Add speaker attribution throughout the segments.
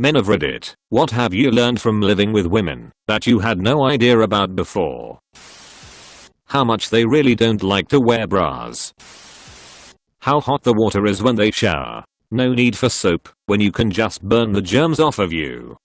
Speaker 1: Men of Reddit, what have you learned from living with women that you had no idea about before? How much they really don't like to wear bras. How hot the water is when they shower. No need for soap when you can just burn the germs off of you.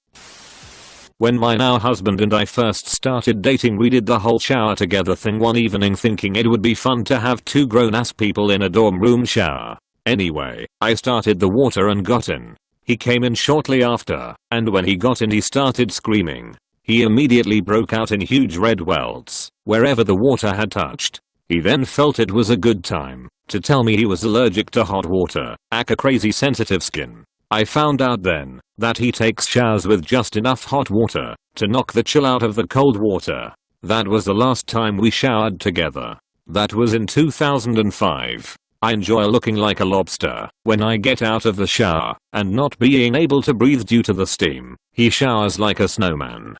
Speaker 1: When my now husband and I first started dating, we did the whole shower together thing one evening, thinking it would be fun to have two grown-ass people in a dorm room shower. Anyway, I started the water and got in. He came in shortly after, and when he got in he started screaming. He immediately broke out in huge red welts wherever the water had touched. He then felt it was a good time to tell me he was allergic to hot water, aka crazy sensitive skin. I found out then that he takes showers with just enough hot water to knock the chill out of the cold water. That was the last time we showered together. That was in 2005. I enjoy looking like a lobster when I get out of the shower and not being able to breathe due to the steam. He showers like a snowman.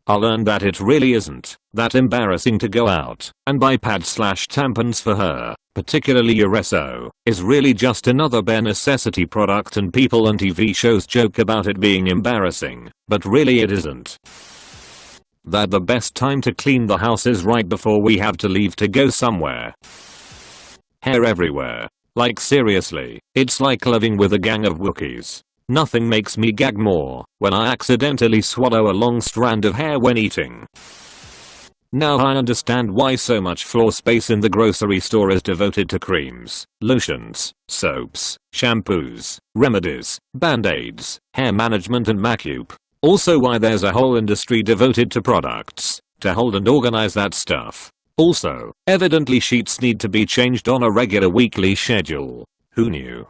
Speaker 1: I learned that it really isn't that embarrassing to go out and buy pads/tampons for her, particularly Ureso, is really just another bare necessity product, and people on TV shows joke about it being embarrassing, but really it isn't. That the best time to clean the house is right before we have to leave to go somewhere. Hair everywhere. Like seriously, it's like living with a gang of Wookiees. Nothing makes me gag more when I accidentally swallow a long strand of hair when eating. Now I understand why so much floor space in the grocery store is devoted to creams, lotions, soaps, shampoos, remedies, band-aids, hair management and makeup. Also why there's a whole industry devoted to products to hold and organize that stuff. Also, evidently sheets need to be changed on a regular weekly schedule. Who knew?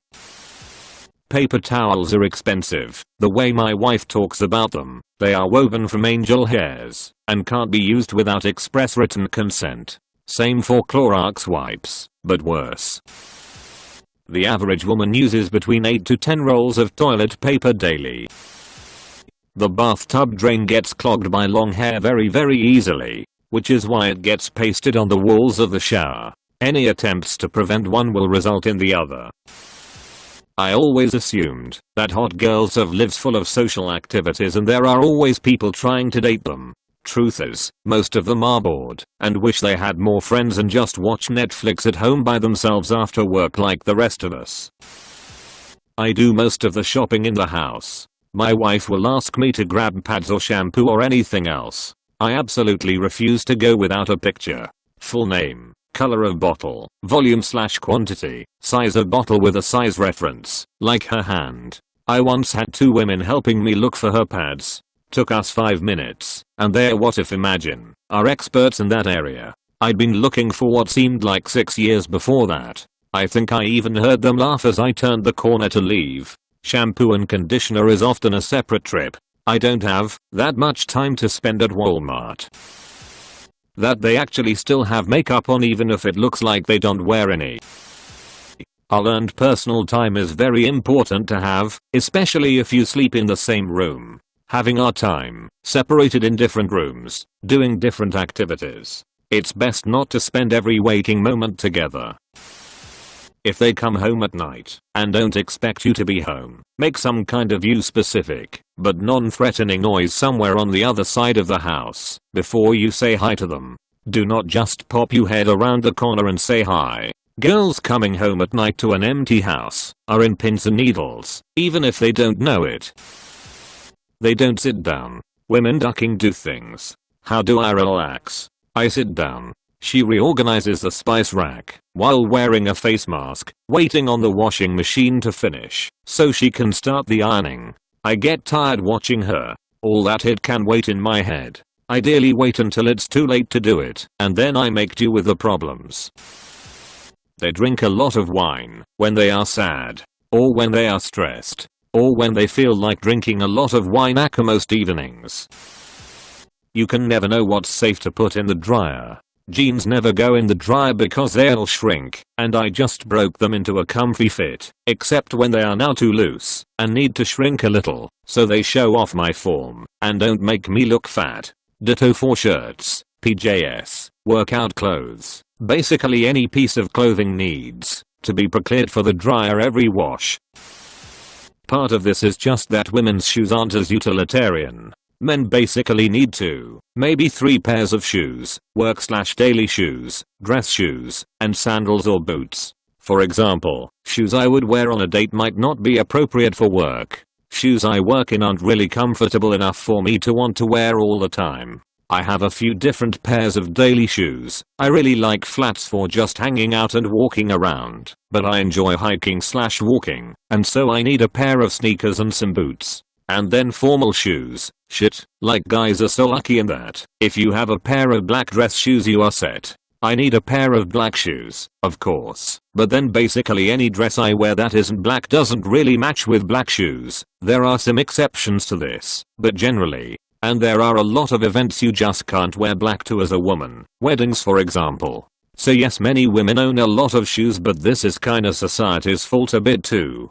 Speaker 1: Paper towels are expensive. The way my wife talks about them, they are woven from angel hairs and can't be used without express written consent. Same for Clorox wipes, but worse. The average woman uses between 8 to 10 rolls of toilet paper daily. The bathtub drain gets clogged by long hair very easily, which is why it gets pasted on the walls of the shower. Any attempts to prevent one will result in the other. I always assumed that hot girls have lives full of social activities and there are always people trying to date them. Truth is, most of them are bored and wish they had more friends and just watch Netflix at home by themselves after work like the rest of us. I do most of the shopping in the house. My wife will ask me to grab pads or shampoo or anything else. I absolutely refuse to go without a picture. Full name, color of bottle, volume/quantity, size of bottle with a size reference, like her hand. I once had two women helping me look for her pads. Took us 5 minutes, and their what if imagine are experts in that area. I'd been looking for what seemed like 6 years before that. I think I even heard them laugh as I turned the corner to leave. Shampoo and conditioner is often a separate trip. I don't have that much time to spend at Walmart. That they actually still have makeup on even if it looks like they don't wear any. I learned personal time is very important to have, especially if you sleep in the same room. Having our time separated in different rooms, doing different activities. It's best not to spend every waking moment together. If they come home at night and don't expect you to be home, make some kind of you specific but non-threatening noise somewhere on the other side of the house before you say hi to them. Do not just pop your head around the corner and say hi. Girls coming home at night to an empty house are in pins and needles, even if they don't know it. They don't sit down. Women ducking do things. How do I relax? I sit down. She reorganizes the spice rack while wearing a face mask, waiting on the washing machine to finish so she can start the ironing. I get tired watching her. All that it can wait in my head. Ideally wait until it's too late to do it, and then I make do with the problems. They drink a lot of wine when they are sad, or when they are stressed, or when they feel like drinking a lot of wine at most evenings. You can never know what's safe to put in the dryer. Jeans never go in the dryer because they'll shrink, and I just broke them into a comfy fit, except when they are now too loose and need to shrink a little, so they show off my form and don't make me look fat. Ditto for shirts, PJs, workout clothes. Basically any piece of clothing needs to be prepared for the dryer every wash. Part of this is just that women's shoes aren't as utilitarian. Men basically need 2, maybe 3 pairs of shoes, work/daily shoes, dress shoes, and sandals or boots. For example, shoes I would wear on a date might not be appropriate for work. Shoes I work in aren't really comfortable enough for me to want to wear all the time. I have a few different pairs of daily shoes. I really like flats for just hanging out and walking around, but I enjoy hiking/walking, and so I need a pair of sneakers and some boots. And then formal shoes. Shit, like guys are so lucky in that. If you have a pair of black dress shoes you are set. I need a pair of black shoes, of course, but then basically any dress I wear that isn't black doesn't really match with black shoes. There are some exceptions to this, but generally, and there are a lot of events you just can't wear black to as a woman, weddings for example. So yes, many women own a lot of shoes, but this is kinda society's fault a bit too.